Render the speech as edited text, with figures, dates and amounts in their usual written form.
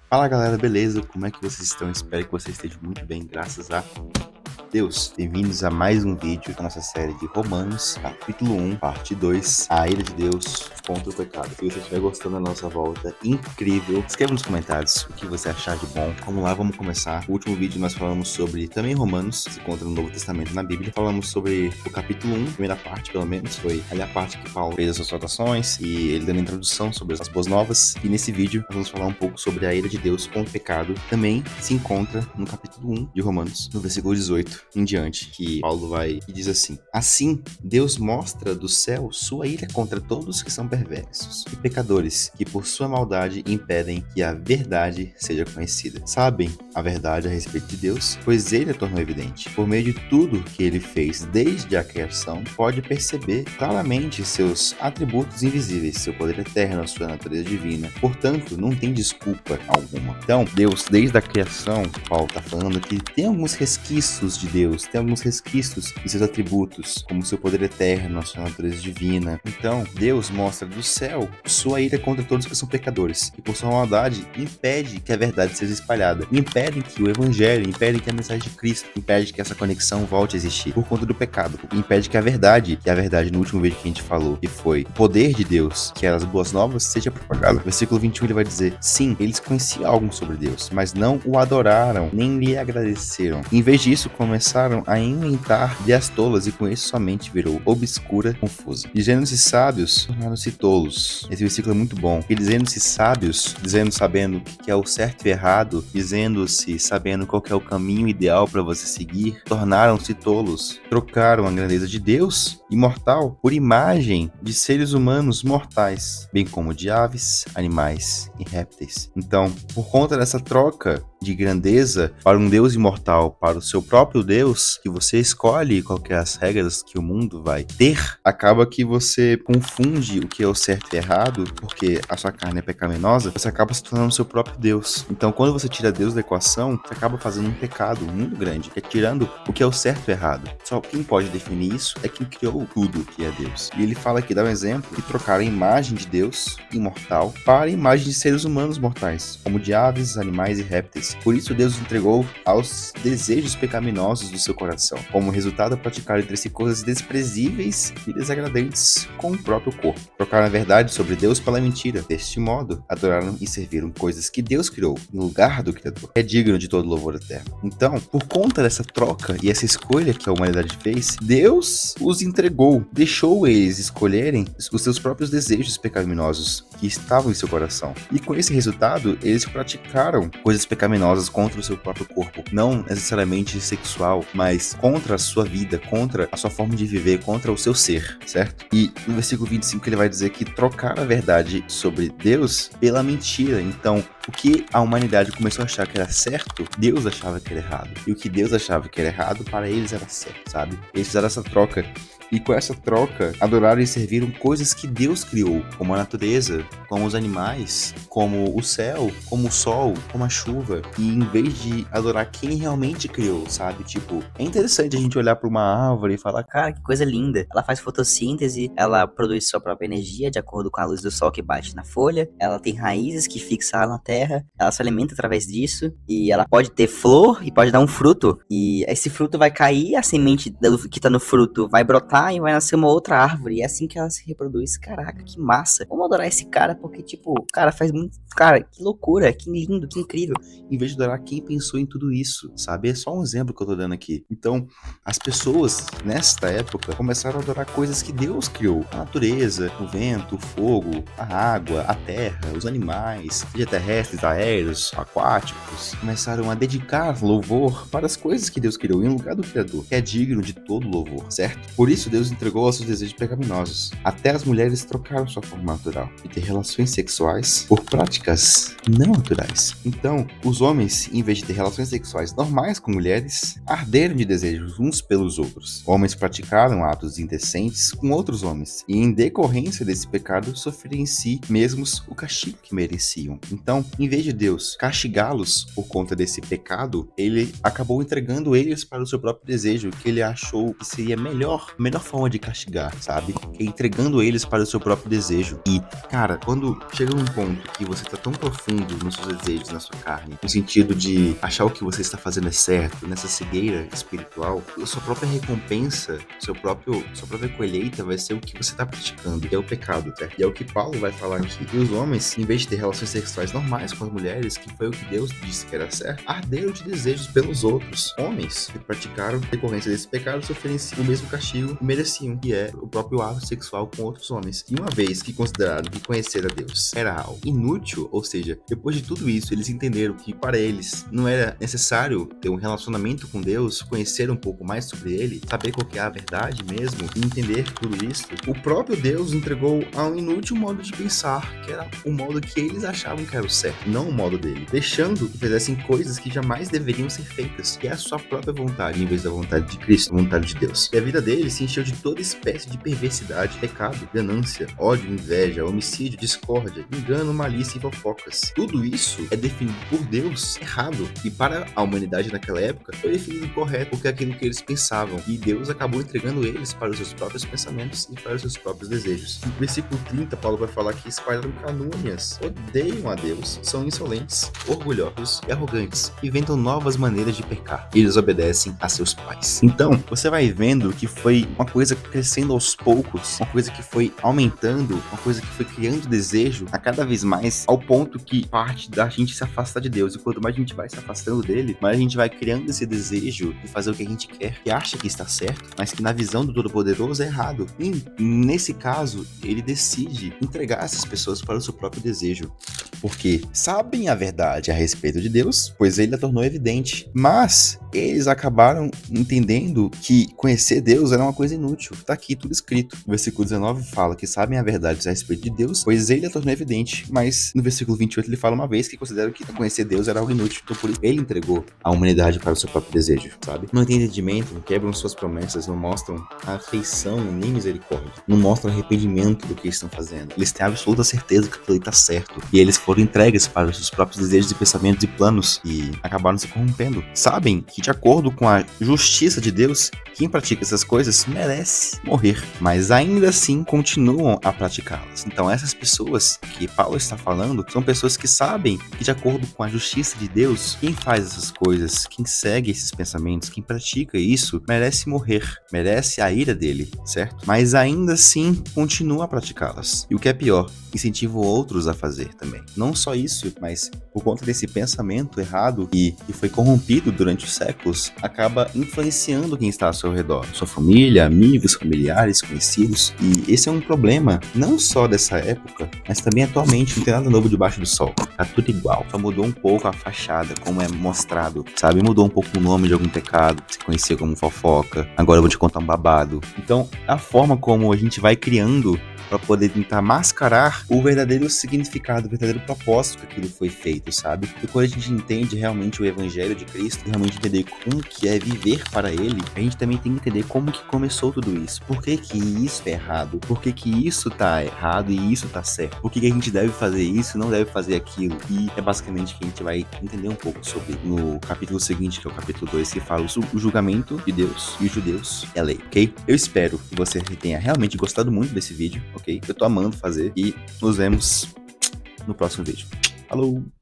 Fala galera, beleza? Como é que vocês estão? Espero que vocês estejam muito bem, graças a Deus. Bem-vindos a mais um vídeo da nossa série de Romanos, capítulo 1, parte 2, a ira de Deus contra o pecado. Se você estiver gostando da nossa volta incrível, escreva nos comentários o que você achar de bom. Vamos lá, vamos começar. No último vídeo nós falamos sobre também Romanos, se encontra no Novo Testamento na Bíblia. Falamos sobre o capítulo 1, primeira parte pelo menos, foi ali a parte que Paulo fez as suas anotações e ele dando a introdução sobre as boas novas. E nesse vídeo nós vamos falar um pouco sobre a ira de Deus contra o pecado. Também se encontra no capítulo 1 de Romanos, no versículo 18 em diante, que Paulo vai e diz assim: Assim, Deus mostra do céu sua ira contra todos que são perversos e pecadores, que por sua maldade impedem que a verdade seja conhecida. Sabem a verdade a respeito de Deus, pois ele a tornou evidente. Por meio de tudo que ele fez desde a criação, pode perceber claramente seus atributos invisíveis, seu poder eterno, a sua natureza divina. Portanto, não tem desculpa alguma. Então, Deus, desde a criação, Paulo está falando que tem alguns resquícios de Deus, tem alguns resquícios de seus atributos, como seu poder eterno, a sua natureza divina. Então, Deus mostra do céu sua ira contra todos que são pecadores, e por sua maldade impede que a verdade seja espalhada, impedem que o evangelho, impedem que a mensagem de Cristo, impede que essa conexão volte a existir por conta do pecado, impede que a verdade no último vídeo que a gente falou, que foi o poder de Deus, que eram as boas novas, seja propagada. Versículo 21 ele vai dizer: sim, eles conheciam algo sobre Deus, mas não o adoraram, nem lhe agradeceram. Em vez disso, começaram a inventar ideias tolas, e com isso somente virou obscura, confusa. Dizendo-se sábios, tornaram-se tolos. Esse versículo é muito bom. E dizendo-se sábios, sabendo o que é o certo e errado, dizendo-se sabendo qual que é o caminho ideal para você seguir, tornaram-se tolos. Trocaram a grandeza de Deus, imortal, por imagem de seres humanos mortais, bem como de aves, animais e répteis. Então, por conta dessa troca de grandeza para um Deus imortal, para o seu próprio Deus, que você escolhe qual que é as regras que o mundo vai ter, acaba que você confunde o que é o certo e errado, porque a sua carne é pecaminosa, você acaba se tornando o seu próprio Deus. Então, quando você tira Deus da equação, você acaba fazendo um pecado muito grande, que é tirando o que é o certo e errado. Só quem pode definir isso é quem criou tudo que é Deus. E ele fala aqui, dá um exemplo, que trocaram a imagem de Deus, imortal, para a imagem de seres humanos mortais, como de aves, animais e répteis. Por isso Deus entregou aos desejos pecaminosos do seu coração. Como resultado, praticaram entre si coisas desprezíveis e desagradantes com o próprio corpo. Trocaram a verdade sobre Deus pela mentira. Deste modo, adoraram e serviram coisas que Deus criou em lugar do Criador. É digno de todo louvor eterno. Então, por conta dessa troca e essa escolha que a humanidade fez, Deus os entregou, deixou eles escolherem os seus próprios desejos pecaminosos que estavam em seu coração. E com esse resultado, eles praticaram coisas pecaminosas contra o seu próprio corpo, não necessariamente sexual, mas contra a sua vida, contra a sua forma de viver, contra o seu ser, certo? E no versículo 25 ele vai dizer que trocaram a verdade sobre Deus pela mentira. Então, o que a humanidade começou a achar que era certo, Deus achava que era errado. E o que Deus achava que era errado, para eles era certo, sabe? Eles fizeram essa troca. E com essa troca, adoraram e serviram coisas que Deus criou, como a natureza, como os animais, como o céu, como o sol, como a chuva. E em vez de adorar quem realmente criou, sabe? Tipo, é interessante a gente olhar para uma árvore e falar: Cara, que coisa linda. Ela faz fotossíntese, ela produz sua própria energia de acordo com a luz do sol que bate na folha, ela tem raízes que fixam na terra, ela se alimenta através disso, e ela pode ter flor e pode dar um fruto. E esse fruto vai cair, a semente que tá no fruto vai brotar e vai nascer uma outra árvore. E é assim que ela se reproduz. Caraca, que massa. Vamos adorar esse cara, porque, tipo, o cara faz muito. Cara, que loucura, que lindo, que incrível. em vez de adorar quem pensou em tudo isso, sabe? É só um exemplo que eu tô dando aqui. Então, as pessoas, nesta época, começaram a adorar coisas que Deus criou. A natureza, o vento, o fogo, a água, a terra, os animais, seja terrestres, aéreos, aquáticos. Começaram a dedicar louvor para as coisas que Deus criou em lugar do Criador, que é digno de todo louvor, certo? Por isso, Deus entregou aos seus desejos pecaminosos. Até as mulheres trocaram sua forma natural e ter relações sexuais por práticas não naturais. Então, os homens, em vez de ter relações sexuais normais com mulheres, arderam de desejos uns pelos outros. Homens praticaram atos indecentes com outros homens, e em decorrência desse pecado, sofreram em si mesmos o castigo que mereciam. Então, em vez de Deus castigá-los por conta desse pecado, ele acabou entregando eles para o seu próprio desejo, que ele achou que seria a melhor melhor forma de castigar, sabe? É entregando eles para o seu próprio desejo. E, cara, quando chega num ponto que você tá tão profundo nos seus desejos, na sua carne, no sentido de achar o que você está fazendo é certo, nessa cegueira espiritual, a sua própria recompensa, sua própria colheita vai ser o que você está praticando, que é o pecado, certo? E é o que Paulo vai falar aqui. E os homens, em vez de ter relações sexuais normais com as mulheres, que foi o que Deus disse que era certo, arderam de desejos pelos outros. Homens que praticaram decorrência desse pecado sofrem o mesmo castigo que mereciam, que é o próprio ato sexual com outros homens. E uma vez que consideraram que conhecer a Deus era algo inútil, ou seja, depois de tudo isso, eles entenderam que para eles não era necessário ter um relacionamento com Deus, conhecer um pouco mais sobre ele, saber qual que é a verdade mesmo e entender tudo isso. O próprio Deus entregou a um inútil modo de pensar, que era o modo que eles achavam que era o certo, não o modo dele, deixando que fizessem coisas que jamais deveriam ser feitas, que é a sua própria vontade, em vez da vontade de Cristo, a vontade de Deus. E a vida deles se encheu de toda espécie de perversidade, pecado, ganância, ódio, inveja, homicídio, discórdia, engano, malícia e fofocas. Tudo isso é definido por Deus errado, e para a humanidade naquela época foi definido correto, porque é aquilo que eles pensavam, e Deus acabou entregando eles para os seus próprios pensamentos e para os seus próprios desejos. No versículo 30, Paulo vai falar que espalharam calúnias, odeiam a Deus, são insolentes, orgulhosos e arrogantes, inventam novas maneiras de pecar e desobedecem a seus pais. Então, você vai vendo que foi uma coisa crescendo aos poucos, uma coisa que foi aumentando, uma coisa que foi criando desejo a cada vez mais, ao ponto que parte da gente se afastar de Deus, e quanto mais a gente vai se afastando dele, mais a gente vai criando esse desejo de fazer o que a gente quer, que acha que está certo, mas que na visão do Todo-Poderoso é errado. E nesse caso, ele decide entregar essas pessoas para o seu próprio desejo, porque sabem a verdade a respeito de Deus, pois ele a tornou evidente, mas eles acabaram entendendo que conhecer Deus era uma coisa inútil. Tá aqui tudo escrito. O versículo 19 fala que sabem a verdade a respeito de Deus, pois ele a tornou evidente, mas no versículo 28 ele fala uma vez que consideram que conhecer Deus era algo inútil, então por isso ele entregou a humanidade para o seu próprio desejo, sabe? Não tem entendimento, quebram suas promessas, não mostram afeição nem misericórdia, não mostram arrependimento do que estão fazendo. Eles têm absoluta certeza que aquilo está certo, e eles foram entregues para os seus próprios desejos e pensamentos e planos, e acabaram se corrompendo. Sabem que, de acordo com a justiça de Deus, quem pratica essas coisas merece morrer, mas ainda assim continuam a praticá-las. Então essas pessoas que Paulo está falando são pessoas que sabem que, de acordo com a justiça de Deus, quem faz essas coisas, quem segue esses pensamentos, quem pratica isso, merece morrer, merece a ira dele, certo? Mas ainda assim continua a praticá-las. E o que é pior, incentivam outros a fazer também. Não só isso, mas por conta desse pensamento errado e foi corrompido durante os séculos, acaba influenciando quem está ao seu redor, sua família, amigos, familiares, conhecidos. E esse é um problema não só dessa época, mas também atualmente. Não tem nada novo debaixo do sol, tá tudo igual, só mudou um pouco a fachada, como é mostrado, sabe? Mudou um pouco o nome de algum pecado, se conhecia como fofoca, agora eu vou te contar um babado. Então, a forma como a gente vai criando para poder tentar mascarar o verdadeiro significado, o verdadeiro propósito que aquilo foi feito, sabe? E quando a gente entende realmente o evangelho de Cristo, realmente entender como que é viver para ele, a gente também tem que entender como que começou tudo isso. Por que que isso é errado? Por que que isso tá errado e isso tá certo? Por que que a gente deve fazer isso e não deve fazer aquilo? E é basicamente que a gente vai entender um pouco sobre no capítulo seguinte, que é o capítulo 2, que fala o julgamento de Deus e os judeus e a lei, ok? Eu espero que você tenha realmente gostado muito desse vídeo, ok? Eu tô amando fazer e nos vemos no próximo vídeo. Falou!